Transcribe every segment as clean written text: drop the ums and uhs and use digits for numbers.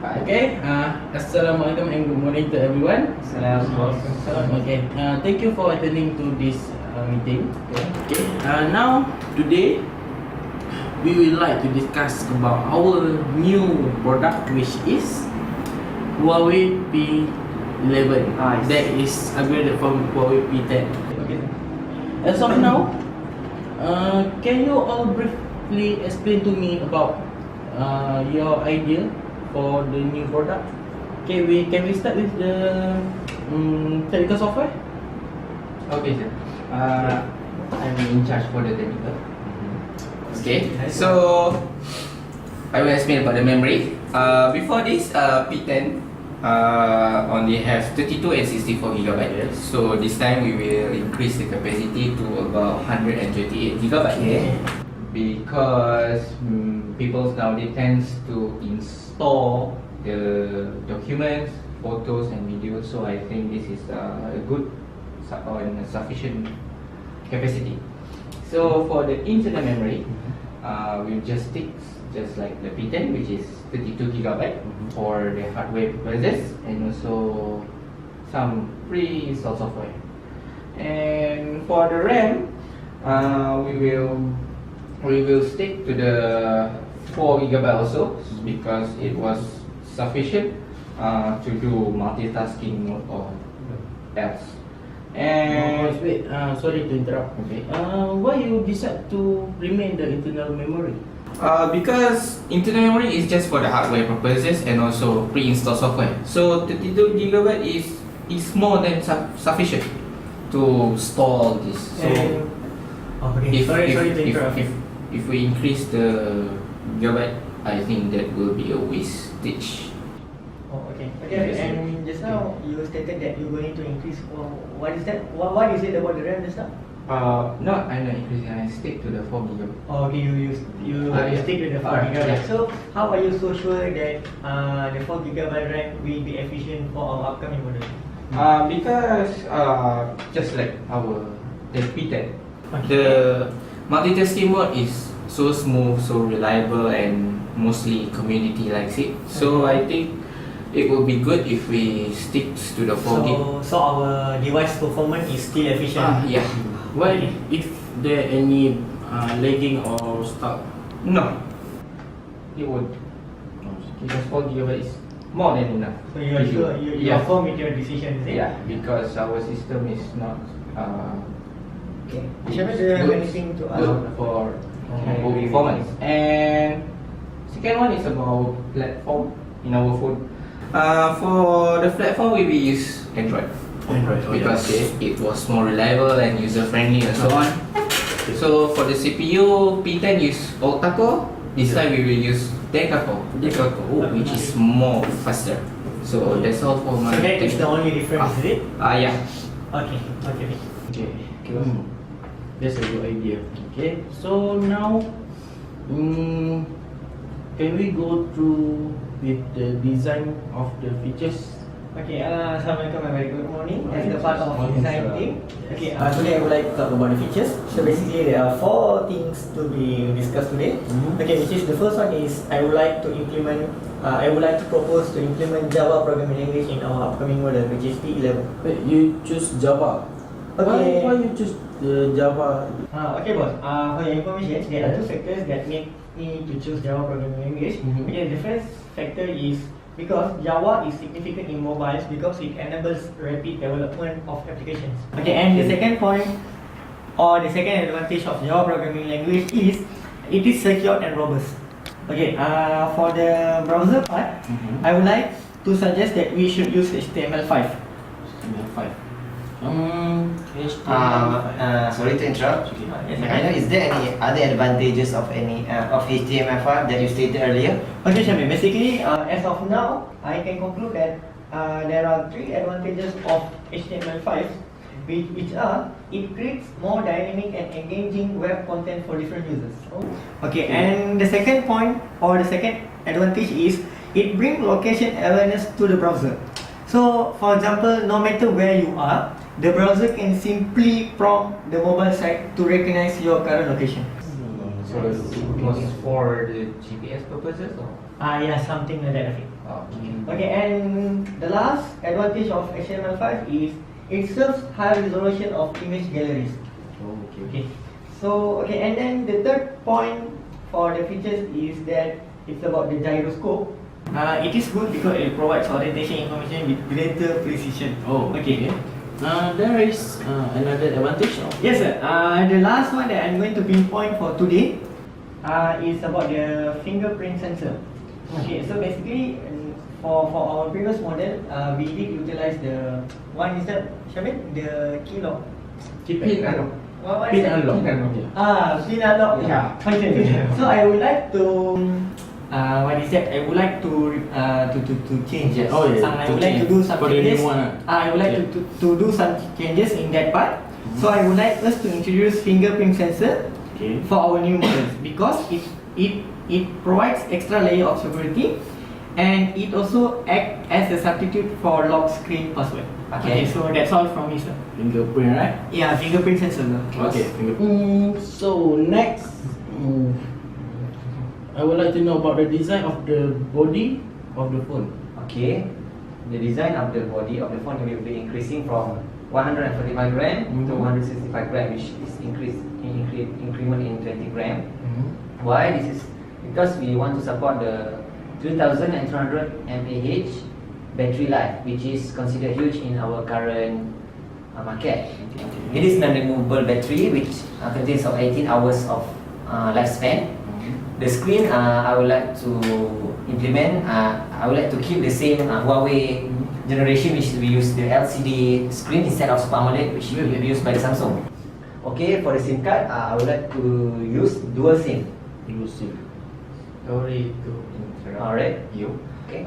Okay, Assalamualaikum and good morning to everyone. Assalamualaikum. Okay, thank you for attending to this meeting. Okay, now today we will like to discuss about our new product, which is Huawei P11. Nice. That is upgraded from Huawei P10. Okay. As of now, can you all briefly explain to me about your idea for the new product? Okay, can we start with the technical software? Okay, sir. I'm in charge for the technical. Okay, so I will explain about the memory. Before this, P10 only have 32 and 64 gigabyte. Yes. So this time we will increase the capacity to about 128 gigabyte. Okay. Because people nowadays tends to install the documents, photos and videos. So I think this is a good and sufficient capacity. So for the internal memory, we'll just stick just like the P10, which is 32 gigabyte for the hardware purposes, and also some pre-installed software. And for the RAM, we will stick to the 4 gigabyte also, because it was sufficient to do multitasking mode or else. And Wait, sorry to interrupt. okay. Why you decide to remain the internal memory? Because internal memory is just for the hardware purposes and also pre-installed software. So 32 gigabyte is more than sufficient to store this. So if we increase the gigabyte, I think that will be a wastage. Oh, okay. Okay, and just now you stated that you're going to increase. What is that? What is it about the RAM just now? No, I'm not increasing. I stick to the 4 gigabyte. Oh, okay, you yeah. stick with the 4 Alright, gigabyte. yeah. So how are you so sure that the 4 gigabyte RAM will be efficient for our upcoming model? Because just like the P10, Okay. the multitasking mode is so smooth, so reliable, and mostly community likes it. So I think it will be good if we stick to the 4 gig. So our device performance is still efficient. Yeah. Why, if there any lagging or stuck? No, it would. Because 4 gigabyte is more than enough. So you are sure you Yeah. are firm with your decision, is it? Yeah, because our system is not Okay. Shabir, do you have good- anything to add? good for good performance. And second one is about platform in our phone. For the platform, we will use Android. Because it was more reliable and user friendly and so on. So for the CPU, P10 use octa-core. This time we will use deca-core, which is more faster. So that's all for my. So that is the only difference, is it? Yeah. Okay. Okay. That's a good idea. Okay. So now, can we go through with the design of the features? Okay, Assalamualaikum and very good morning. As the part of Morning, design sir. team. Okay, today I would like to talk about the features. So basically there are 4 things to be discussed today. Okay, which is the first one is I would like to propose to implement Java programming language in our upcoming model, which is P11. Wait, you choose Java. Okay. Why you choose the Java? Okay, boss. For your information, there are 2 factors that make me to choose Java programming language. Okay, the first factor is because Java is significant in mobiles because it enables rapid development of applications. Okay, and the second point or the second advantage of Java programming language is it is secure and robust. Okay, for the browser part, I would like to suggest that we should use HTML5. HTML5. Sorry to interrupt. Yes, I know, is there any other advantages of HTML5 that you stated earlier? Okay, Shamil. Basically, as of now, I can conclude that there are 3 advantages of HTML5, which are it creates more dynamic and engaging web content for different users. Okay, and the second point or the second advantage is it brings location awareness to the browser. So, for example, no matter where you are, the browser can simply prompt the mobile site to recognize your current location. So it was for the GPS purposes or? Yeah, something like that. I think. Okay, and the last advantage of HTML5 is it serves high resolution of image galleries. Oh, Okay, so and then the third point for the features is that it's about the gyroscope. It is good because it provides orientation information with greater precision. Oh, okay. There is another advantage. Yes, sir. The last one that I'm going to pinpoint for today is about the fingerprint sensor. Okay, so basically for our previous model, we did utilize the one is that Shamil, the key lock. Pin unlock. What Pin is that? unlock. Pin unlock. Yeah. Pin unlock. Yeah. Okay. So I would like to what is that? I would like to change. Yes. Oh, yeah. I would like to do some For the new changes. one, I would like yeah. to do some changes in that part. So I would like us to introduce fingerprint sensor Okay. for our new models because it provides extra layer of security and it also acts as a substitute for lock screen password. Okay. So that's all from me, sir. Fingerprint, right? Yeah, fingerprint sensor. Okay. So next, I would like to know about the design of the body of the phone. Okay, the design of the body of the phone will be increasing from 145 gram to 165 gram, which is increment in 20 gram. Why? This is because we want to support the 2200 mAh battery life, which is considered huge in our current market. It is non-removable battery which contains of 18 hours of lifespan. The screen I would like to implement, I would like to keep the same Huawei generation, which we use the LCD screen instead of Super AMOLED, which will be used by the Samsung. Okay, for the SIM card, I would like to use dual SIM. You see. Sorry to interrupt Alright. you. Okay.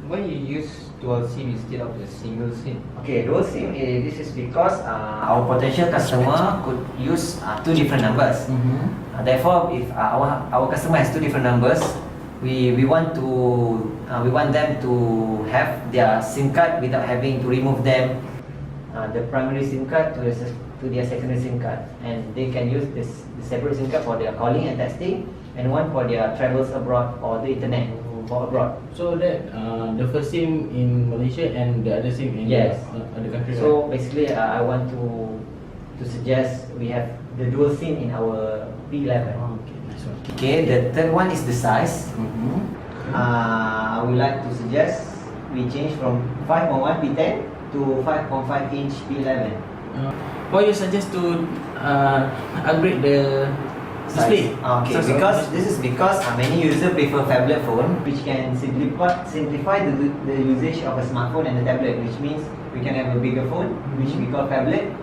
Why you use dual SIM instead of the single SIM? Okay, dual SIM, this is because our potential customer could use two different numbers. Therefore, if our customer has two different numbers, we want them to have their SIM card without having to remove them, the primary SIM card to their secondary SIM card, and they can use the separate SIM card for their calling and texting, and one for their travels abroad or the internet for abroad. So that the first SIM in Malaysia and the other SIM in Yes. other country. So basically, I want to suggest we have the dual SIM in our P11. right? Okay, nice one. Okay, the third one is the size. I would like to suggest we change from 5.1 P10 to 5.5 inch P11. Why you suggest to upgrade the display? Okay, because this is because many users prefer phablet phone, which can simplify the usage of a smartphone and a tablet, which means we can have a bigger phone, which we call phablet,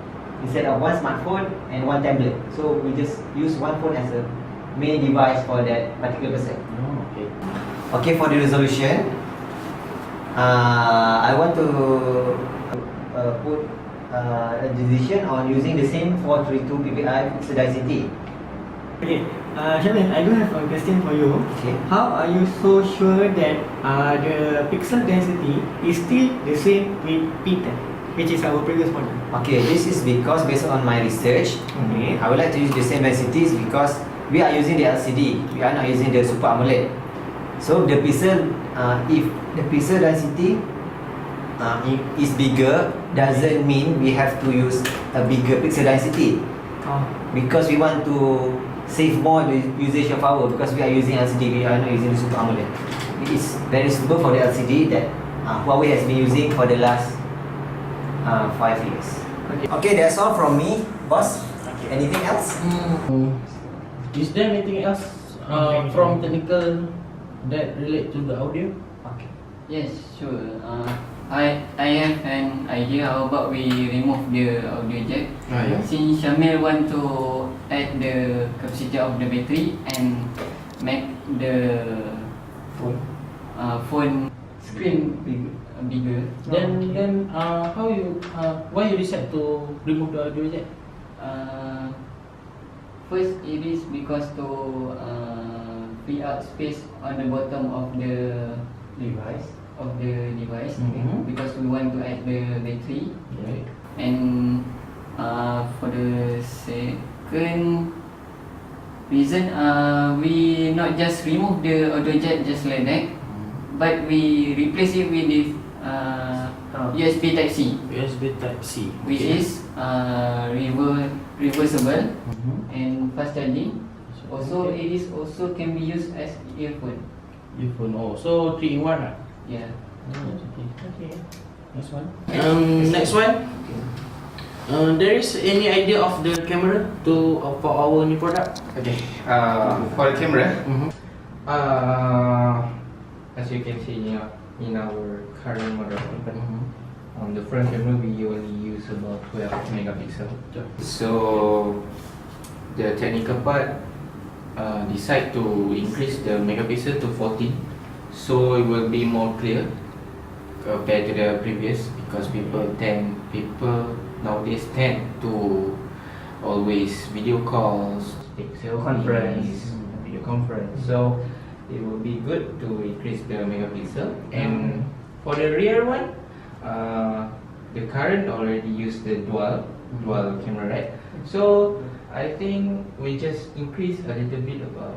instead of one smartphone and one tablet. So we just use one phone as a main device for that particular person. Oh, okay. Okay, for the resolution, I want to put a decision on using the same 432 ppi pixel density. Okay, Shamil, I do have a question for you. Okay. How are you so sure that the pixel density is still the same with P10, which is our previous model? Okay, this is because based on my research, Okay. I would like to use the same densities because we are using the LCD, we are not using the Super AMOLED. So the pixel, if the pixel density is bigger, doesn't mean we have to use a bigger pixel density, because we want to save more the usage of power, because we are using LCD, we are not using the Super AMOLED. It is very suitable for the LCD that Huawei has been using for the last 5 years. Okay, that's all from me, boss. Anything else? Is there anything else from technical that relate to the audio? Okay. Yes, sure. I have an idea. How about we remove the audio jack? Yeah. Since Shamil want to add the capacity of the battery and make the phone screen bigger. Then how you why you decide to remove the audio jack? First, it is because to free up space on the bottom of the device. Because we want to add the battery. Right. And for the second reason, we not just remove the audio jack just like that, but we replace it with this USB Type C, USB Type C. which is reversible Mhm. and fast charging. Also, it is also can be used as earphone. Earphone. Oh, so 3 in 1 lah. Yeah. Oh, okay. Okay. Next one. Next one. There is any idea of the camera to for our new product? Okay. For the camera, Mm-hmm. as you can see in our current model, Mm-hmm. on the front camera we only use about 12 megapixel. Yeah. So the technical part decide to increase the megapixel to 14, so it will be more clear compared to the previous, because people nowadays tend to always video calls, take selfies, Conference. video conference. So it will be good to increase the megapixel. And for the rear one, the current already use the dual camera, right? So I think we just increase a little bit about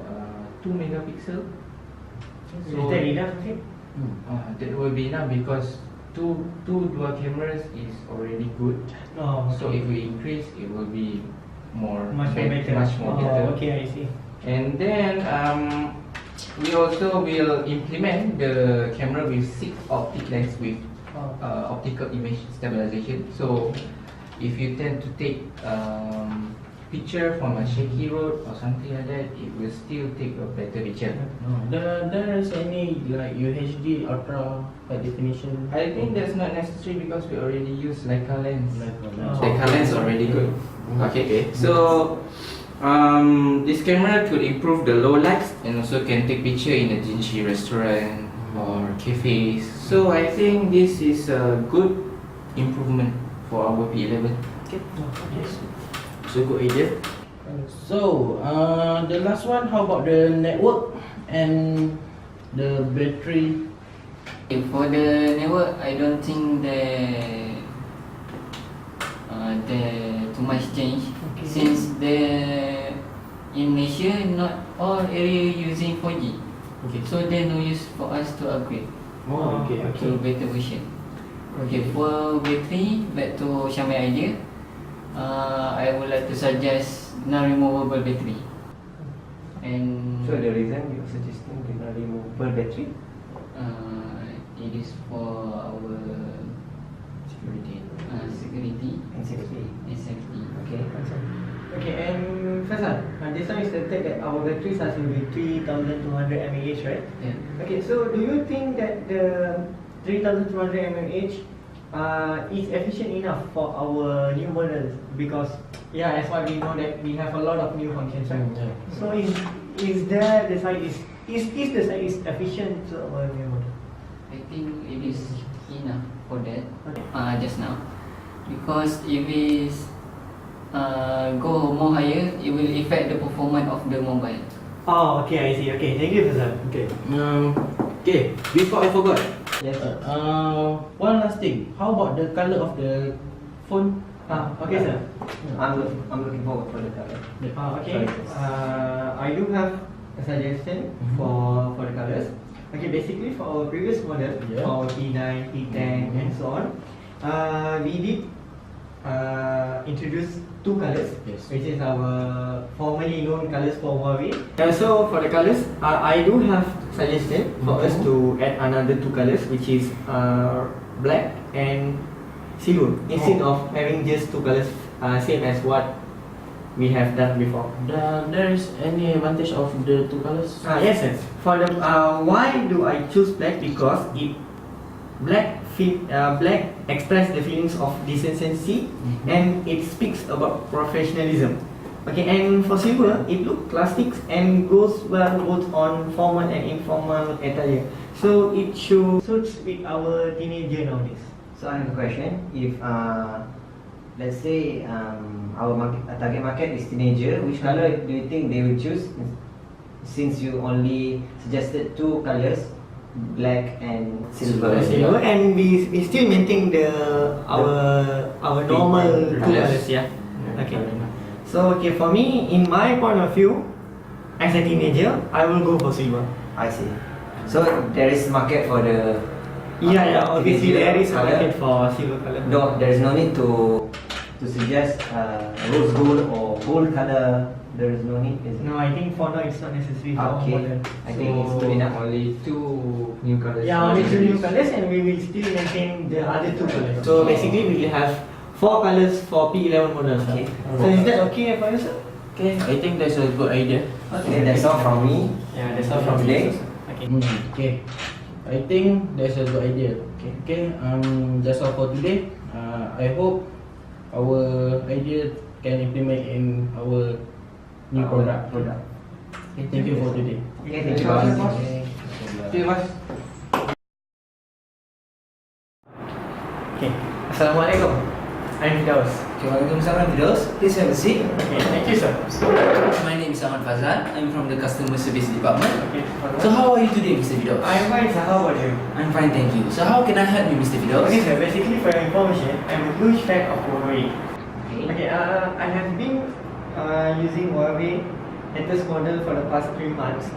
2 megapixel. Is that enough? Okay. That will be enough, because two dual cameras is already good. Oh, So if we increase, it will be much more better. much more better. Oh, okay, I see. And then we also will implement the camera with 6 optic lens with optical image stabilization. So if you tend to take picture from a shaky road or something like that, it will still take a better picture. No, there is any like UHD ultra high definition? I think that's not necessary, because we already use Leica lens. Leica lens. Leica lens already good. Okay. So this camera could improve the low lights and also can take picture in a dingy restaurant or cafes. So I think this is a good improvement for our P11. Okay. Yes. So good idea. So the last one, how about the network and the battery? For the network, I don't think there too much change, Okay. since in Malaysia not all area using 4G, Okay. so there no use for us to upgrade Oh, okay. to better version. Okay, for battery, back to Xiaomi idea, I would like to suggest non-removable battery. And So the reason you're suggesting the non-removable battery? it is for our Security. security And safety. and safety. Okay. Okay, and Faisal, this time you stated that our battery size will be 3200 mAh, right? Yeah. Okay, so do you think that the 3200 mAh is efficient enough for our new models? Because as what we know that we have a lot of new functions, right? Yeah. So is there the size is the size efficient to our new model? I think it is enough for that. Okay. Just now, because if it go more higher, it will affect the performance of the mobile. Oh, okay, I see. Okay, thank you, Faisal. Okay. Okay. Before I forgot. Yes. One last thing. How about the color of the phone? Okay, sir. I'm looking forward for the color. Okay. I do have a suggestion for the colors. Okay, basically for our previous model, Yeah. for our T9, T10, and so on, we did introduce 2 colors, Yes. which is our formerly known colors for Huawei. So for the colors, I do have suggestion for us to add another 2 colors, which is black and silver, instead of having just 2 colors, same as what we have done before. There is any advantage of the 2 colors? Yes, yes. For the why do I choose black? Because black express the feelings of decency, and it speaks about professionalism. Okay, and for silver, it looks classic and goes well both on formal and informal attire. So it suits with our teenager nowadays. So I have a question. If let's say our target market is teenager, which color do you think they will choose? Since you only suggested 2 colors, black and silver. Silver, and we still maintain our normal 2 colors. Yeah. Okay. So okay, for me, in my point of view, as a teenager, I will go for silver. I see. So there is market for the Yeah, obviously there is a colour. market for silver color. No, there is no need to suggest rose gold or gold color. There is no need. Is it? No, I think for now it's not necessary for Okay. model. I think it's good enough. Only 2 new colors. Yeah, only 2 new colors, and we will still maintain the other 2 colors. So basically, we will have 4 colors for P11 model. Okay. So is that okay for you, sir? Okay, I think that's a good idea. Okay, that's all from me. Yeah, that's all from today. Okay. Okay, I think that's a good idea. Okay, that's all for today. I hope our idea can implement in our new product. Okay, thank you for today. Okay, thank you, boss. Okay, Mas. Okay. Assalamualaikum. I'm Fidaus. Waalaikumsalam Fidaus. Please have a seat. Okay, thank you, sir. My name is Ahmad Fazal. I'm from the customer service department. Okay. So how are you today, Mr. Fidaus? I'm fine, sir. How about you? I'm fine, thank you. So how can I help you, Mr. Fidaus? Okay, sir. Basically, for your information, I'm a huge fan of Huawei. Okay. Okay, I have been using Huawei latest model for the past 3 months.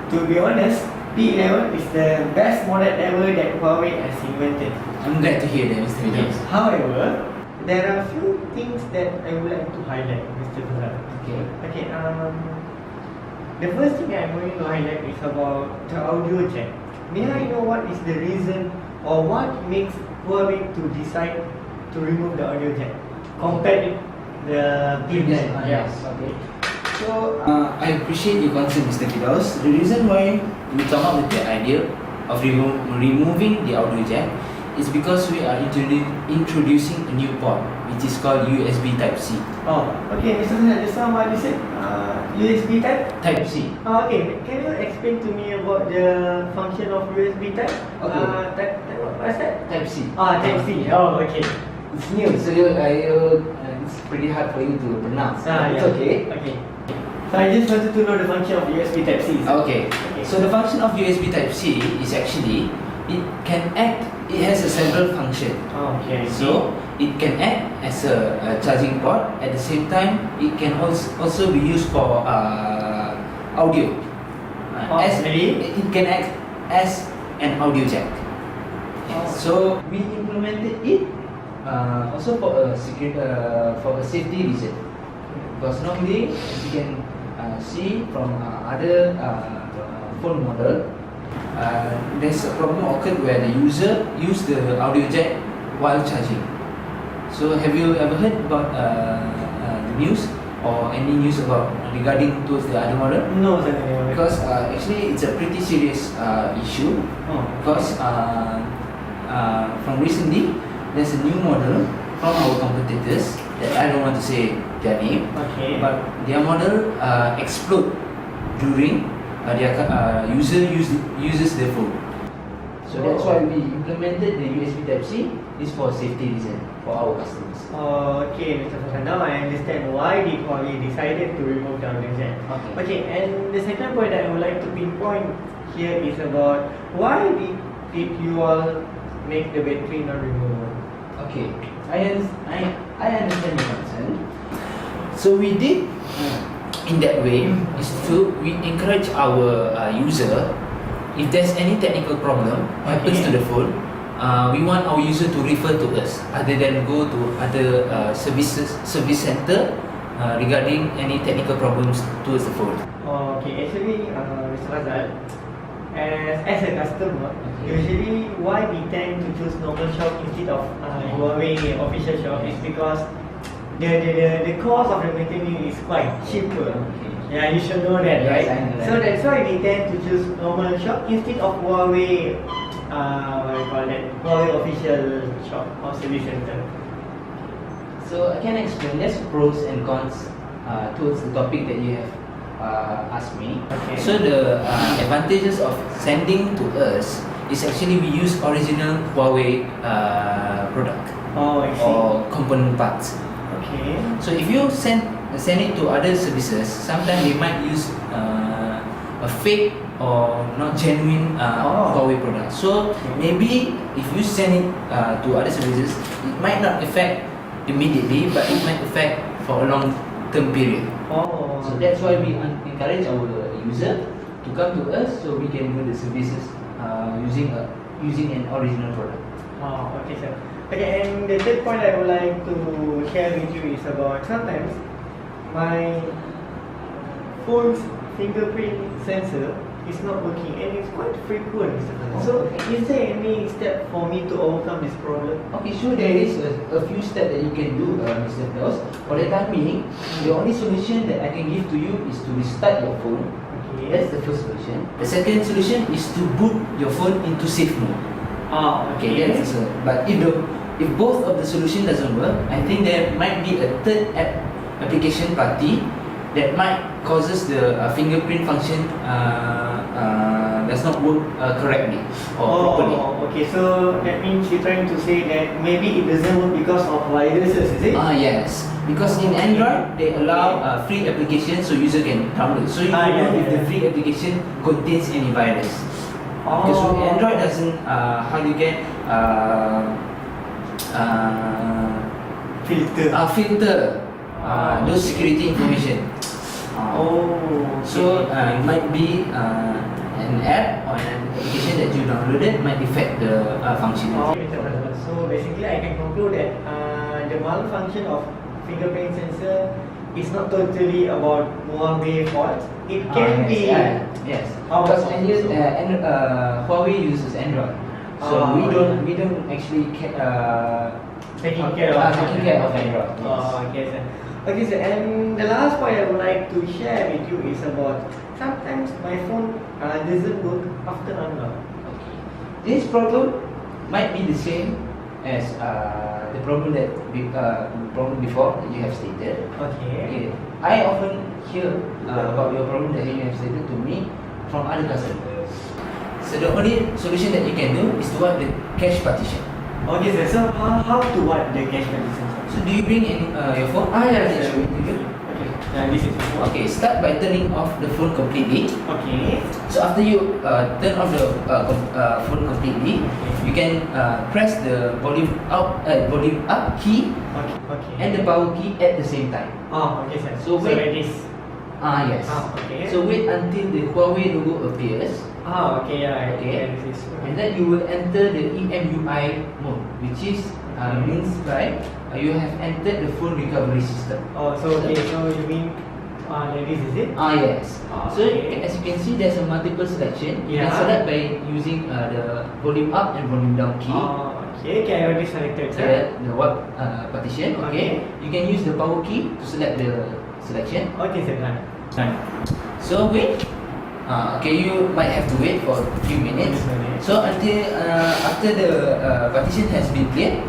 To be honest, P11 is the best model ever that Huawei has invented. I'm glad to hear that, Mr. Fidaus. However, there are few things that I would like to highlight, Mr. Fazal. Okay. Okay, the first thing I'm going to highlight is about the audio jack. May I know what is the reason or what makes Huawei to decide to remove the audio jack compared with the previous one? Yes. Okay. So I appreciate your concern, Mr. Fidaus. The reason why we come up with the idea of removing the audio jack is because we are introducing a new port, which is called USB Type-C. Oh, okay, Mr. Fazal, just now what you said, USB type? Type-C. Okay, can you explain to me about the function of USB type? Okay. What's that? Type-C. Type C. Oh, okay. It's new, so it's pretty hard for you to pronounce. It's yeah. okay. Okay. So I just wanted to know the function of USB type C. Okay. So the function of USB Type-C is actually it has a several function. Okay. So it can act as a charging port. At the same time, it can also be used for audio. Really? It can act as an audio jack. Oh. So we implemented it also for a safety reason. Because normally, as you can see from other phone model, there's a problem occurred where the user use the audio jack while charging. So have you ever heard about the news or any news about regarding towards the other model? No, sir. Because actually it's a pretty serious issue. Because from recently there's a new model from our competitors that I don't want to say their name, Okay. but their model explode during their uses their phone. So that's why we implemented the USB Type-C. Is for safety reason for our customers. Okay, Mr. Fasan. Now I understand why did Huawei decided to remove the audio jack. Okay, and the second point that I would like to pinpoint here is about why did you all make the battery non-removable? Okay, I understand your concern. So we did in that way is to we encourage our user, if there's any technical problem happens to the phone, we want our user to refer to us other than go to other service center regarding any technical problems towards the phone. Okay, actually, Mr. Fazal, as a customer, usually why we tend to choose normal shop instead of Huawei official shop is because the cost of the maintenance is quite cheaper. Yeah, you should know that, right? Yes, I know that. So that's why we tend to choose normal shop instead of Huawei. What do you call that? Huawei official shop or service center. So I can explain. There's pros and cons towards the topic that you have asked me. Okay. So the advantages of sending to us is actually we use original Huawei product Oh, I see. or component parts. Okay. So if you send it to other services, sometimes they might use a fake or not genuine Huawei product. So maybe if you send it to other services, it might not affect immediately, but it might affect for a long term period. Oh. So that's why we encourage our user to to come to us so we can do the services using an original product. Oh, okay, sir. Okay, and the third point I would like to share with you is about sometimes my phone's fingerprint sensor is not working and it's quite frequent. So, is there any step for me to overcome this problem? Okay, sure, there is a few steps that you can do, Mr. Fidos. For the time being, the only solution that I can give to you is to restart your phone. Okay. That's the first solution. The second solution is to boot your phone into safe mode. Ah, Okay, that's also. But if both of the solution doesn't work, I think there might be a third application party that might causes the fingerprint function does not work correctly or properly. Oh, okay. So that means you're trying to say that maybe it doesn't work because of viruses, is it? Yes, because in Android they allow free applications so user can download. So you don't know if the free application contains any virus. Because Android doesn't filter those security information. So it might be an app or an application that you downloaded might affect the functionality. So basically, I can conclude that the malfunction of fingerprint sensor is not totally about Huawei fault. It can be. Yes. How Because about Huawei uses Android, so we don't actually taking care of Android. Yes. Okay, sir. Okay, sir. And the last point I would like to share with you is about sometimes my phone doesn't work after unlock. Okay. This problem might be the same as the problem before that you have stated. Okay. I often hear about your problem that you have stated to me from other customers. So the only solution that you can do is to wipe the cache partition. Okay, sir. So how to wipe the cache partition? So do you bring your phone? Yes, Show sir. it to you. Okay. This is Okay, start by turning off the phone completely. Okay. So after you turn off the phone completely, you can press the volume up key Okay. Okay. and the power key at the same time. Oh, okay, sir. So wait. like this. Yes. Okay. So wait until the Huawei logo appears, Okay, yeah. Okay. This is. and then you will enter the EMUI mode, which is means by you have entered the phone recovery system. Oh, so okay. So you mean like this, is it? Yes. So Okay. as you can see, there's a multiple selection. You can Yeah. select by using the volume up and volume down key. Okay. Okay, I already selected, sir. The what partition. Okay. You can use the power key to select the selection. Okay, sir. Done. So wait. Okay, you might have to wait for a few minutes. So until after the partition has been cleared,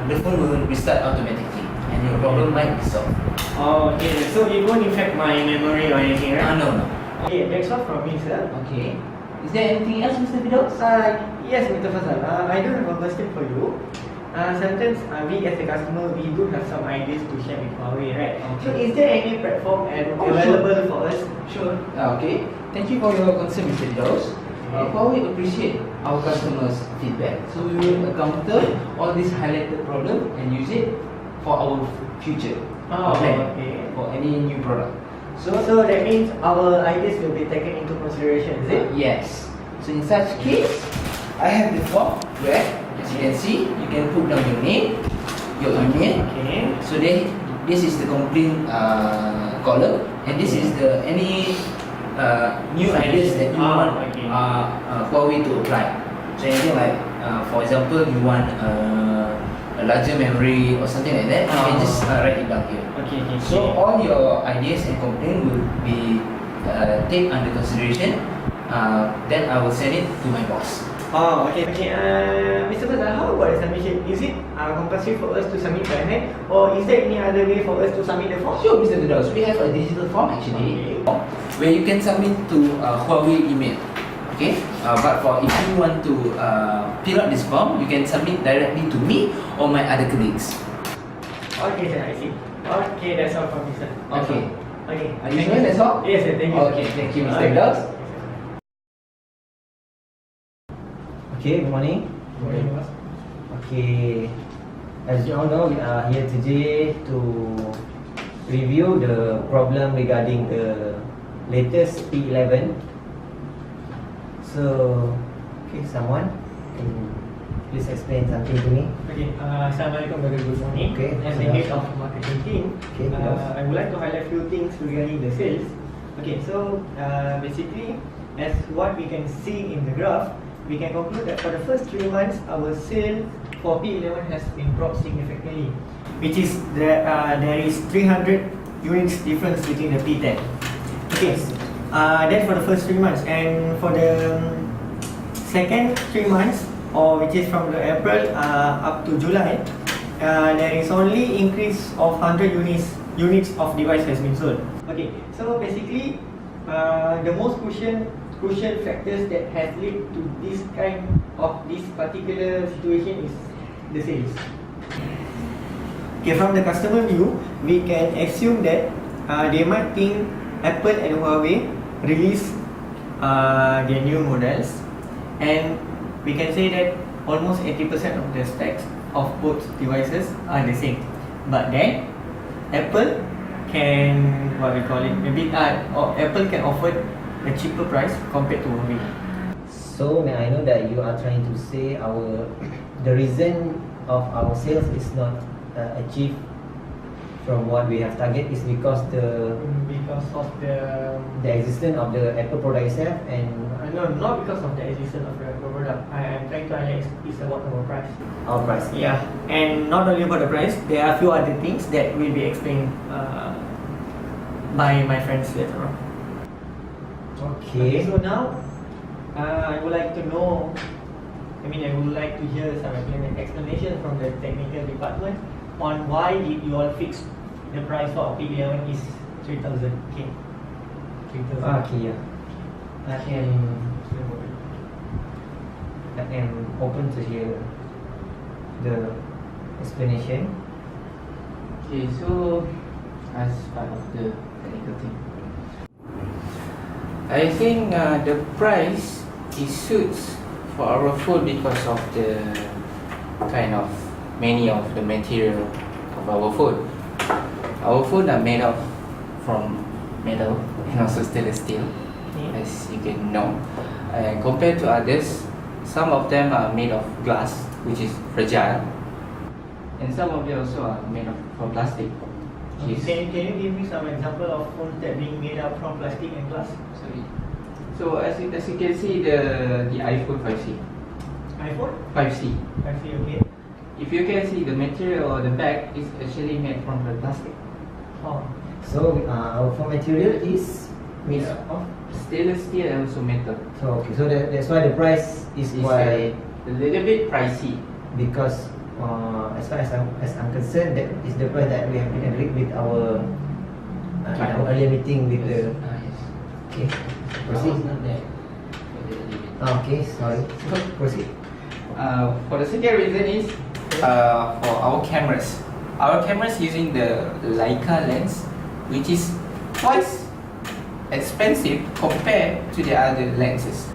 the phone will restart automatically, and your problem might be solved. Oh, okay. So it won't affect my memory or anything, right? No. Okay, that's all from me, sir. Okay. Is there anything else, Mr. Fidos? Yes, Mr. Fazal. I do have a question for you. Sometimes we as a customer, we do have some ideas to share with Huawei, right? So is there any platform available for us? Sure. Okay. Thank you for your concern, Mr. Fidos. Huawei appreciate our customers' feedback, so we will counter all these highlighted problems and use it for our future plan Okay. for any new product. So that means our ideas will be taken into consideration, is it? Yes. So in such case, I have the form where, as you can see, you can put down your name, your email. Okay. So then, this is the complaint column, and this is the any new ideas that you want Huawei to apply. So anything like, for example, you want a larger memory or something like that, you can just write it down here. Okay. So all your ideas and complaint will be taken under consideration. Then I will send it to my boss. Oh, okay. Mr. Fazal, how about the submission? Is it compulsory for us to submit by hand, or is there any other way for us to submit the form? Sure, Mr. Fidos. We have a digital form actually, where you can submit to Huawei email. Okay, but if you want to fill out this form, you can submit directly to me or my other colleagues. Okay, sir. I see. Okay, that's all from me, sir. That's Okay. all. Okay. Are you sure that's all? Yes, sir. Thank you. Okay, thank you, Mr. Fidos. Okay, good morning. Okay, as you all know, we are here today to review the problem regarding the latest P11 So, okay, someone can please explain something to me. Okay, Assalamualaikum, very good morning. Okay, As the head of marketing team, Okay, yes. I would like to highlight few things regarding the sales. Okay, so basically, as what we can see in the graph, we can conclude that for the first 3 months, our sale for P11 has been dropped significantly, which is there is 300 units difference between the P10. Okay, that's for the first 3 months, and for the second 3 months, or which is from the April up to July, there is only increase of 100 units of device has been sold. Okay, so basically, the most crucial factors that has led to this kind of this particular situation is the sales. Okay, from the customer view, we can assume that they might think Apple and Huawei release their new models, and we can say that almost 80% of the specs of both devices are the same. But then Apple can Apple can offer a cheaper price compared to Huawei. So, may I know that you are trying to say the reason of our sales is not achieved from what we have target is because of the existence of the Apple product itself, and no, not because of the existence of the Apple product. I am trying to highlight it's about our price. our price. Yeah, and not only about the price, there are a few other things that will be explained by my friends later on. Okay. So now, I would like to know. I would like to hear some explanation from the technical department on why did you all fix the price for P11 is 3,000. Okay. 3,000. Okay, yeah. I am open to hear the explanation. Okay, so as part of the technical thing, I think the price is suits for our phone because of the kind of many of the material of our phone. Our phone are made of from metal and also stainless steel, as you can know. And compared to others, some of them are made of glass, which is fragile, and some of them also are made of from plastic. which is- Can you give me some example of phones that being made up from plastic and glass? Sorry. So as you can see, the iPhone 5C, iPhone? 5C. I see. Okay. If you can see, the material or the back is actually made from the plastic. Oh. So, our phone material is made Yeah. of. Stainless steel and also metal. So, okay, so that's why the price is It's quite a little bit pricey. because as far as I'm concerned, that is the price that we have been agreed with our in our earlier meeting with the. Yes. Okay, proceed. Not there. Okay, sorry. Proceed. For the second reason is for our cameras. Our cameras using the Leica lens, which is twice expensive compared to the other lenses.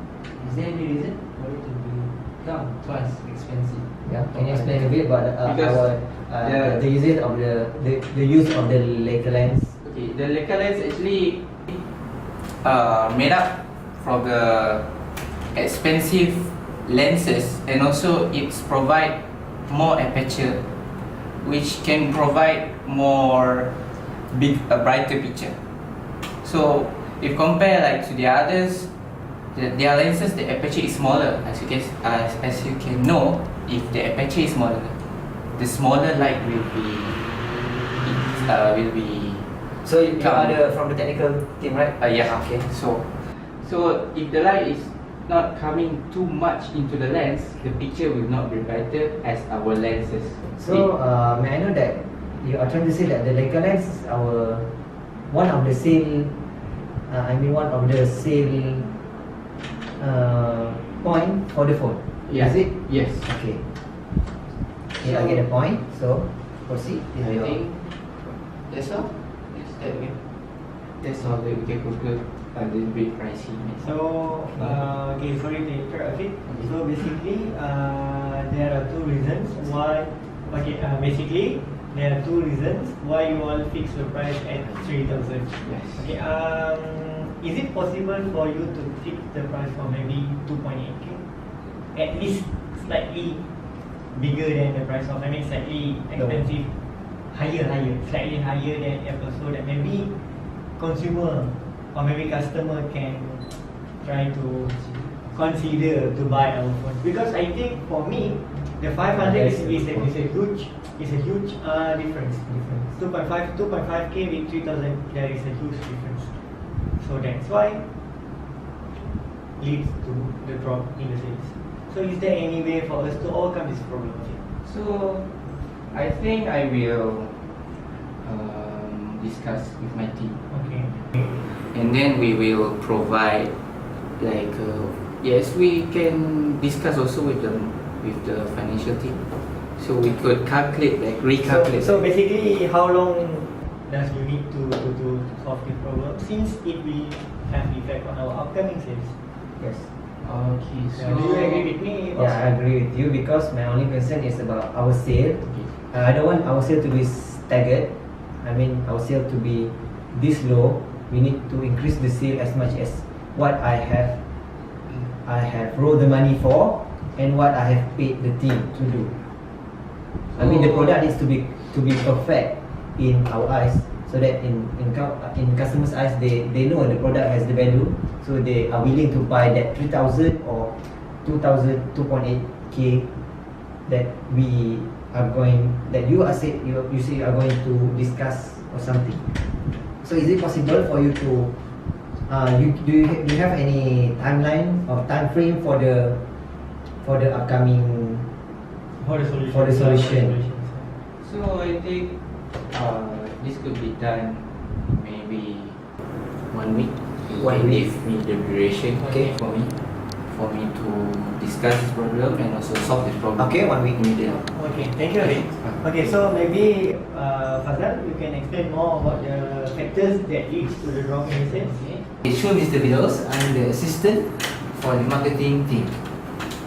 Is there any reason for it to become twice expensive? Yeah, can you explain a bit about Because the usage of the use of the Leica lens? Okay, the Leica lens actually made up from the expensive lenses, and also it's provide more aperture, which can provide more a brighter picture. So if compare like to the others, their lenses, the aperture is smaller. As you can know, if the aperture is smaller, the smaller light will be So you are from the technical team, right? yeah. Okay. So if the light is not coming too much into the lens, the picture will not be brighter as our lenses. So may I know that you are trying to say that the Leica lens is one of the sale point for the phone. Yeah. Is it? Yes. Okay. Okay, I get the point. So proceed. I think that's all. That's all that we can conclude. A little bit pricey. So, okay, sorry to interrupt. Okay, so basically, there are two reasons why. Okay, basically, there are two reasons why you all fix the price at 3,000. Yes. Okay, is it possible for you to fix the price for maybe 2.8k? At least slightly bigger than the price of, I mean slightly expensive, slightly higher than Apple, so that maybe consumer or maybe customer can try to consider to buy our phone. Because I think for me, the 500 is a huge difference. 2.5k with 3000, there is a huge difference. So that's why leads to the drop in the sales. So is there any way for us to overcome this problem? So I think I will discuss with my team, Okay. and then we will provide like yes, we can discuss also with the financial team, so we could calculate, like recalculate. So basically, how long does you need to solve this problem, since it will have effect on our upcoming sales? Yes. Okay, so Do you agree with me? Yeah, I agree with you because my only concern is about our sale. I don't want our sale to be staggered. I mean, our sale to be this low. We need to increase the sale as much as what I have rolled the money for and what I have paid the team to do. I mean, the product needs to be perfect in our eyes, so that in customers' eyes, they know the product has the value, so they are willing to buy that 3,000 or 2,000, 2.8k that we are going, that you say you are going to discuss or something. So is it possible for you to do you have any timeline or time frame for the upcoming For the solution. For the solution. So I think this could be done maybe 1 week. You 1 can week. give me the duration Okay. for me to discuss this problem and also solve this problem. Okay, 1 week. Immediately. Okay, thank you, Harid. Okay, so maybe Fazal, you can explain more about the factors that leads to the drop in sales. Okay, sure, Mr. Vidos. I'm the assistant for the marketing team.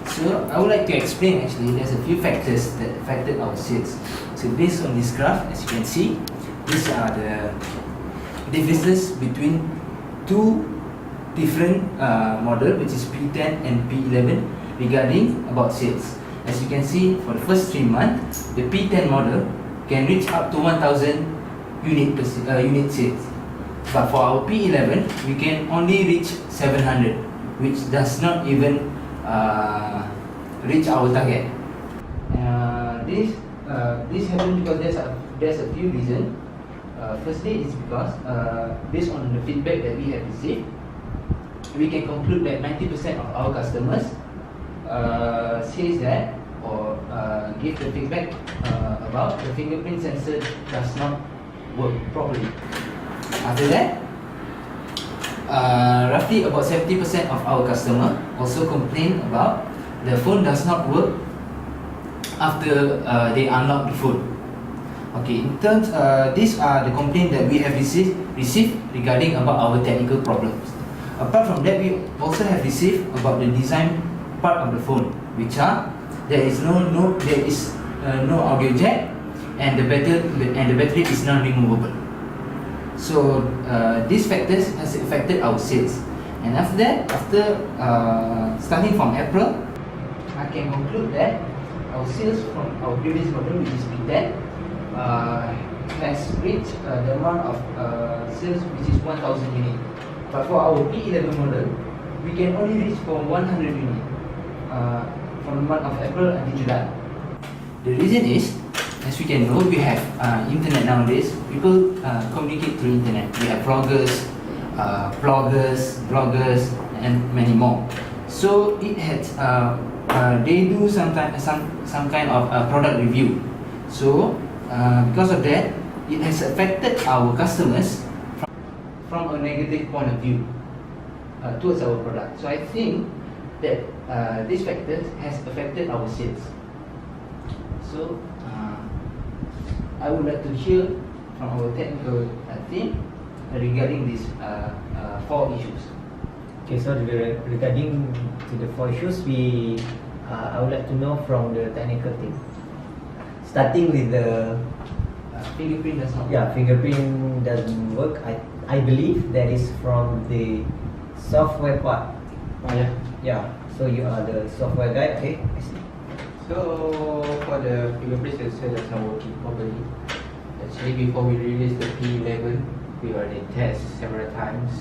So I would like to explain, actually there's a few factors that affected our sales. So based on this graph, as you can see, these are the differences between two different model, which is P10 and P11, regarding about sales. As you can see, for the first 3 months, the P10 model can reach up to 1,000 unit sales. But for our P11, we can only reach 700, which does not even reach our target. This happened because there's a few reasons. Firstly, it's because based on the feedback that we have received, we can conclude that 90% of our customers says that or give the feedback about the fingerprint sensor does not work properly. After that, roughly about 70% of our customer also complain about the phone does not work after they unlock the phone. Okay, in terms, these are the complaints that we have received regarding about our technical problems. Apart from that, we also have received about the design part of the phone, which are there is no audio jack, and the battery is non-removable. So these factors has affected our sales. And after that, starting from April, I can conclude that our sales from our previous model, which is P10, has reached the amount of sales which is 1,000 units. But for our P11 model, we can only reach for 100 units from the month of April until July. The reason is, as we can know, we have internet nowadays. People communicate through internet. We have vloggers, bloggers, and many more. So it has they do some kind of product review. So because of that, it has affected our customers from a negative point of view towards our product. So I think that these factors has affected our sales. So I would like to hear from our technical team regarding these 4 issues. Okay, so regarding to the 4 issues, I would like to know from the technical team. Starting with the Fingerprint does not work. fingerprint doesn't work. I believe that is from the software part. Oh yeah. Yeah. So you are the software guy. Okay. I see. So for the fingerprint sensor that's not working properly. Actually, before we release the P11, we already test several times,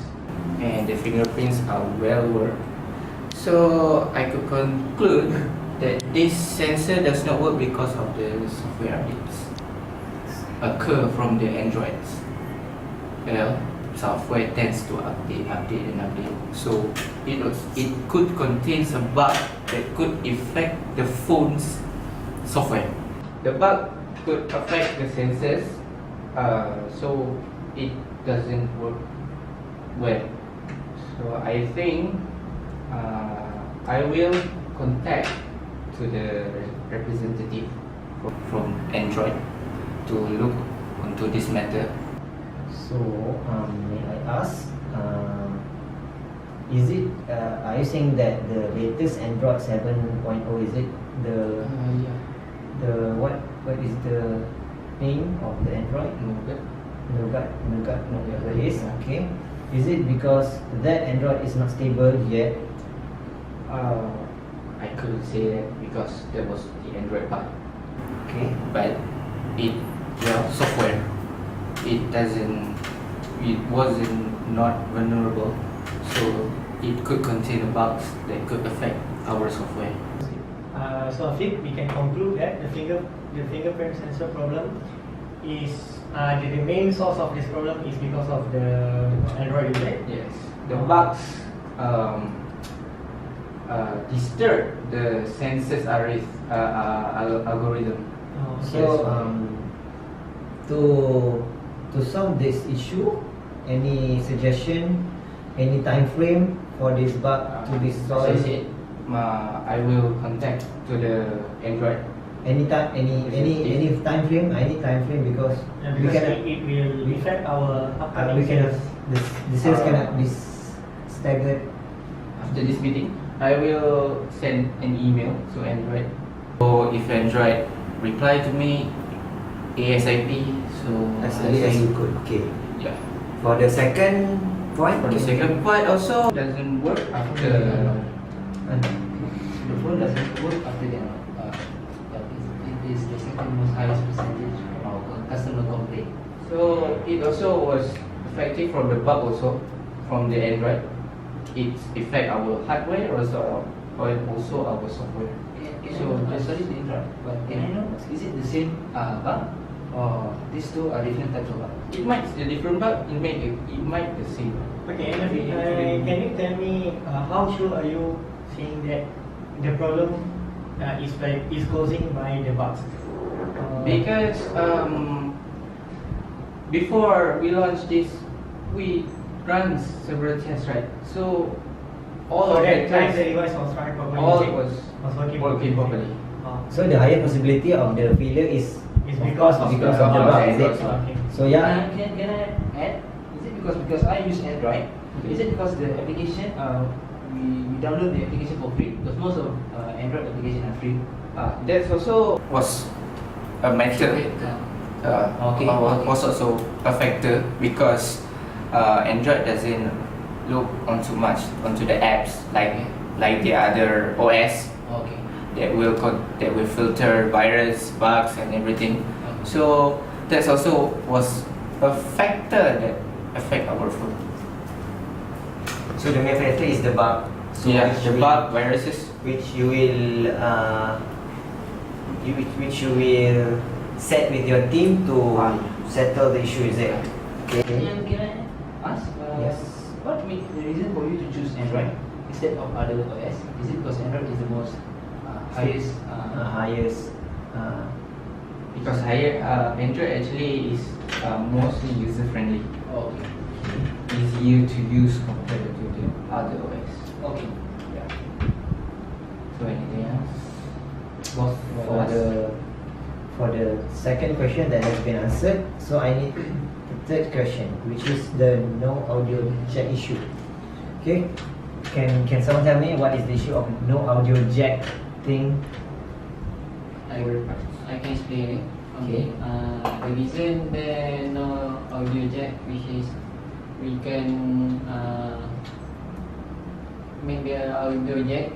and the fingerprints are well worked. So I could conclude that this sensor does not work because of the software updates occur from the Androids. Well, software tends to update. So it could contain a bug that could affect the phone's software. The bug could affect the sensors, so it doesn't work well. So I think I will contact to the representative from Android to look into this matter. So may I ask, is it? Are you saying that the latest Android 7.0 is it the Yeah. the what is the name of the Android? Nougat it is. Okay. Is it because that Android is not stable yet? I couldn't say that because that was the Android part. Okay. But software, it wasn't not vulnerable, so it could contain bugs that could affect our software. So Afiq, we can conclude that the fingerprint sensor problem is the main source of this problem is because of the Android, is it? Yes, the bugs disturb the sensors algorithm. So to solve this issue, any suggestion, any time frame for this bug to be As I solved? said, I will contact to the Android. Any time frame? Any time frame because Yeah, we because cannot. it will affect our upcoming We cannot. sales. The sales cannot be staggered. After this meeting, I will send an email to Android. So if Android reply to me ASAP, so As I early as think- you could. Okay. Yeah. For the second point. For the second part also doesn't work after. The phone doesn't work after the it is the second most highest percentage of our customer complaint. So it also was affected from the bug also from the Android. It affect our hardware also or also our software. Sorry to interrupt, but can I know, is it the same bug or these two are different types of bug? It might be a different bug. It might the same. Okay, and can you tell me how sure are you saying that the problem is causing by the bugs? Because before we launched this, we run several tests, right? So all so of that the time the tests, device was running properly. all is it? was working properly. So the higher possibility of the failure is It's of because course of because the of the bug, bug, is it? Okay. So yeah. Can I add? Is it because I use Android? Is it because the application we download the application for free? Because most of Android applications are free. That also was a matter. Okay. Was also a factor because Android doesn't look onto much onto the apps like the other OS Okay. that will filter virus, bugs, and everything. So that's also was a factor that affect our phone. So the main factor is the bug. So Yeah, which the will- bug, viruses. which you will which you will set with your team to settle the issue, is it? Okay. Can I ask? Yes. What made the reason for you to choose Android instead of other OS? Is it because Android is the most highest? Highest. Because Android actually is mostly user friendly, Okay. easier to use compared to the other OS. Okay. Yeah. So anything else? For the second question that has been answered, so I need the third question, which is the no audio jack issue. Okay, can someone tell me what is the issue of no audio jack thing? I can explain it. Okay. The reason there no audio jack, which is we can make the audio jack,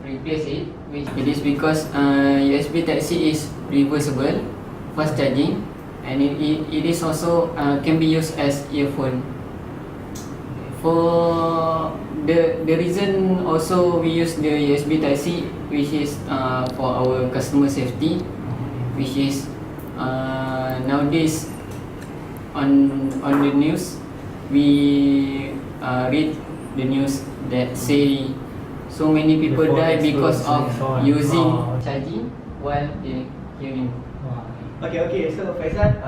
replace it. Which it is because USB Type-C is reversible, fast charging, and it is also can be used as earphone. For the reason also we use the USB Type-C, which is for our customer safety, which is nowadays on the news we read the news that say so many people The phone die because explodes of and so on. using Oh. charging while they hearing. Okay. So Faizan,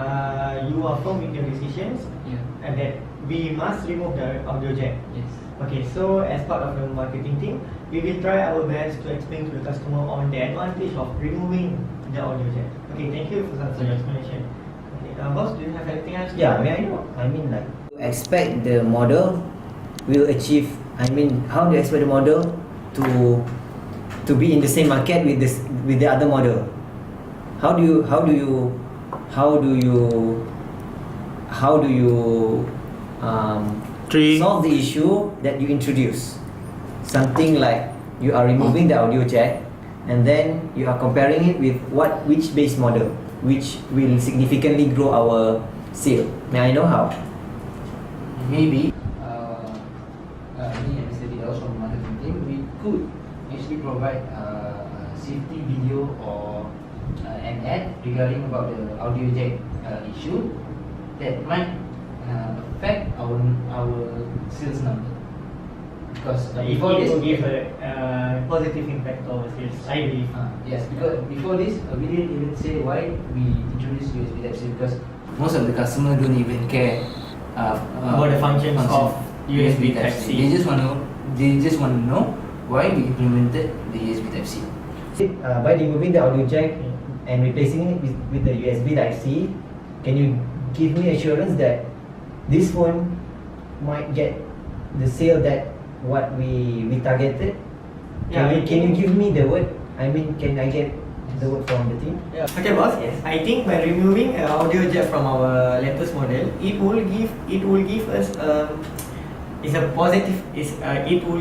you are firm with your decisions, Yeah. and that we must remove the audio jack. Yes. Okay, so as part of the marketing team, we will try our best to explain to the customer on the advantage of removing the audio jack. Okay, thank you for your explanation. Okay, boss, do you have anything else? Yeah, may I know? I mean, like, expect the model will achieve. I mean, how do you expect the model to be in the same market with the other model? How do you solve the issue that you introduce? Something like you are removing the audio jack, and then you are comparing it with which base model, which will significantly grow our sale. May I know how? Maybe me and Mr. Didaus from marketing team, we could actually provide a safety video or an ad regarding about the audio jack issue that might affect our sales number. Because It before this, will give a positive impact to our sales, I believe. yes, because before this, we didn't even say why we introduced USB Type-C, because most of the customer don't even care About the functions of USB Type-C. They just want to know why we implemented the USB Type-C. By removing the audio jack and replacing it with the USB Type-C, can you give me assurance that this phone might get the sale that what we targeted? Can you give me the word? I mean, can I get the word from the team? Okay, boss. Yes. I think by removing audio jack from our latest model, it will give us it will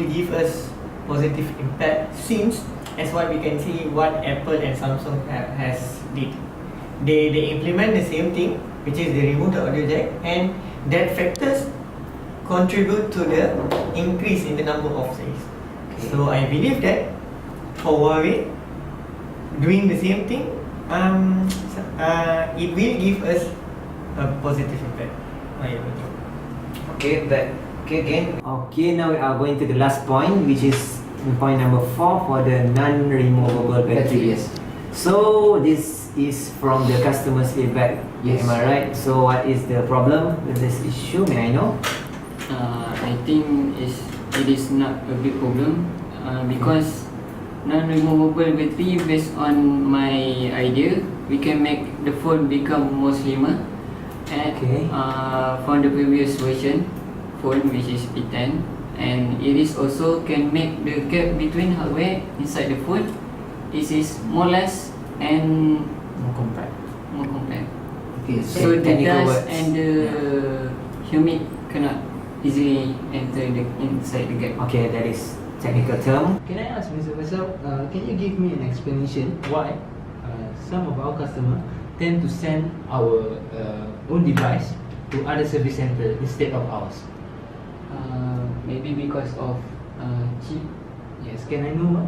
give us positive impact, since as what we can see what Apple and Samsung has did. They implement the same thing, which is they remove the audio jack, and that factors contribute to the increase in the number of sales. So I believe that for Huawei doing the same thing, it will give us a positive impact. Okay, now we are going to the last point, which is point number 4 for the non-removable battery. Yes. So this is from the customer's feedback. Yes. Am I right? So what is the problem with this issue? May I know? I think it is not a big problem because non-removable battery, based on my idea, we can make the phone become more slimmer. And Okay. from the previous version phone, which is P10, and it is also can make the gap between hardware inside the phone is more less and More compact. more compact. Okay, So the technical dust words. and the humid cannot easily enter inside the gap. Okay, that is technical term. Can I ask Mr. Faisal, can you give me an explanation why some of our customers tend to send our own device to other service center instead of ours? Maybe because of cheap. Yes, can I know why?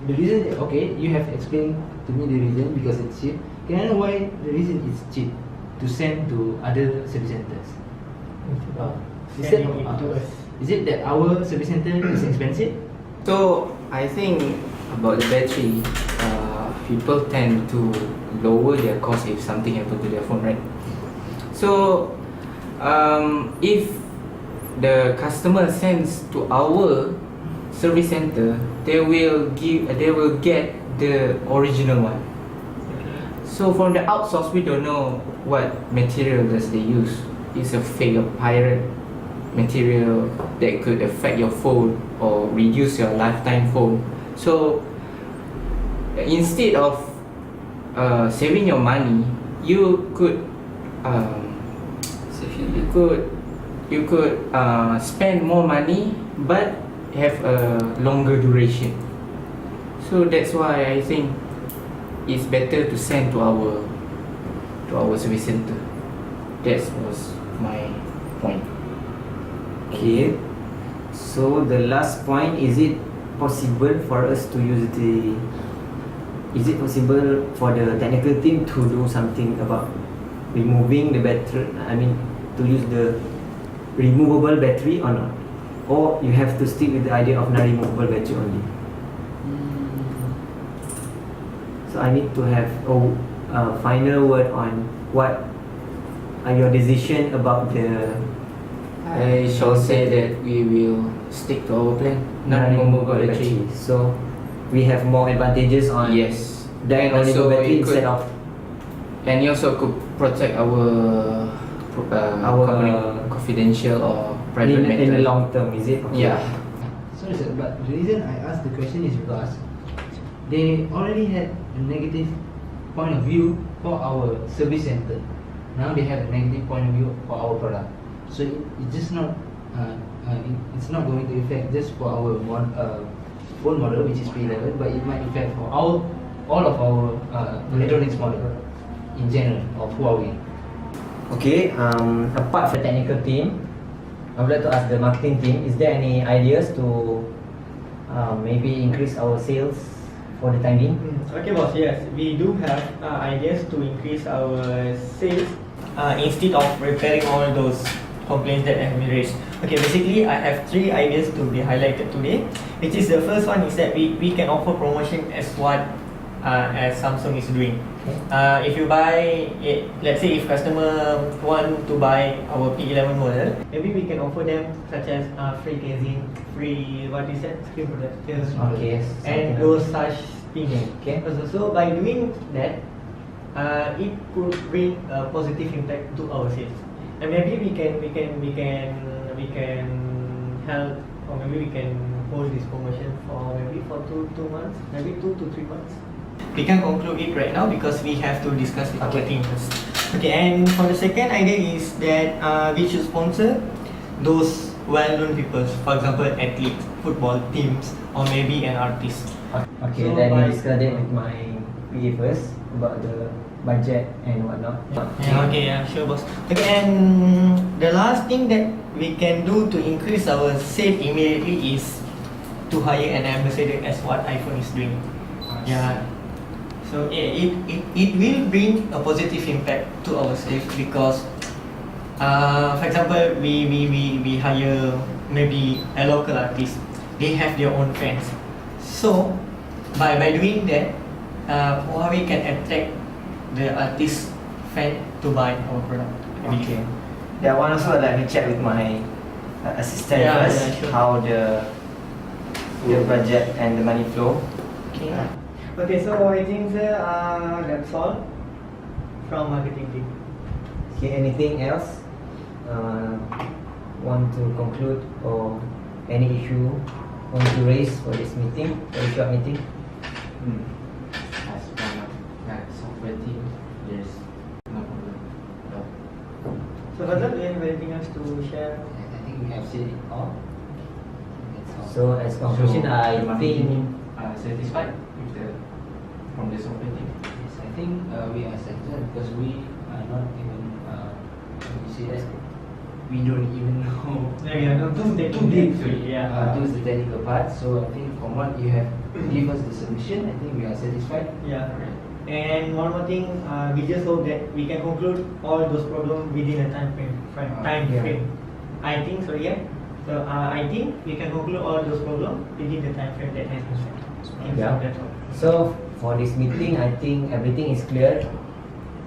The reason, okay, you have explained to me the reason because it's cheap. Can I know why the reason is cheap to send to other service centers? Is it that our service center is expensive? So I think about the battery, people tend to lower their cost if something happen to their phone, right? So if the customer sends to our service center, they will get the original one. So from the outsource, we don't know what material does they use. It's a fake or pirate material that could affect your phone or reduce your lifetime phone. So instead of saving your money, you could you could spend more money but have a longer duration. So that's why I think it's better to send to our service center. That was my point. Okay. So the last point, is it possible for us to use is it possible for the technical team to do something about removing the battery, I mean to use the removable battery or not? Or you have to stick with the idea of non-removable battery only? So I need to have a final word on what are your decision about the I shall say that we will stick to our plan, non-removable battery. So we have more advantages on Yes, that and non-removable also battery it could, instead of and you also could protect our confidential or private in matter. the long term, is it? Okay. Yeah. Sorry sir, but the reason I asked the question is because they already had a negative point of view for our service center. Now they have a negative point of view for our product. So it's just not, it's not going to affect just for our phone model, which is P11, but it might affect for all of our electronics model in general of Huawei. Okay, apart from the technical team, I would like to ask the marketing team, is there any ideas to maybe increase our sales for the time being? Okay, boss. Yes, we do have ideas to increase our sales instead of repairing all those complaints that have been raised. Okay, basically, I have 3 ideas to be highlighted today. Which is the first one is that we can offer promotion as what as Samsung is doing. If you buy it, let's say if customer want to buy our P11 model, maybe we can offer them such as free casing, free what is that, screen protectors, Okay, and something those like such things. Okay. So by doing that, it could bring a positive impact to our sales, and maybe we can help, or maybe we can hold this promotion for maybe for two months, maybe 2 to 3 months. We can conclude it right now because we have to discuss with our team first. Okay, and for the second idea is that we should sponsor those well-known people, for example, athletes, football teams, or maybe an artist. Okay, So let by- me discuss it with my PA first about the budget and whatnot. Yeah, okay, yeah, sure, boss. Okay, and the last thing that we can do to increase our sale immediately is to hire an ambassador, as what iPhone is doing. Yeah. So it will bring a positive impact to our sales because, for example, we hire maybe a local artist. They have their own fans. So by doing that, Huawei can attract the artist fan to buy our product. Okay. That one also let me check with my assistant Yeah, first, yeah, sure. how the budget and the money flow. Okay. Okay, so I think that's all from marketing team. Okay, anything else? Want to conclude or any issue want to raise for this meeting, for this short meeting? As for my software team, yes, no problem. No. So Fazal, do you have anything else to share? I think we have said it all. That's all. So as conclusion, I the think marketing team are satisfied with from the software team. Yes, I think we are satisfied because we are not even, you say that, we don't even know Yeah, not too deep Yeah. to the technical part. So I think from what you have give us the submission, I think we are satisfied. Yeah. And one more thing, we just hope that we can conclude all those problems within a time frame. Yeah. I think so. Yeah. So I think we can conclude all those problems within the time frame that has been set. Yeah. That's all. so. For this meeting, I think everything is clear,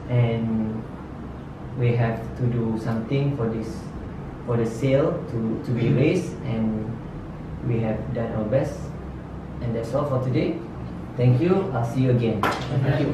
and we have to do something for the sale to be raised, and we have done our best, and that's all for today. Thank you. I'll see you again. Thank you.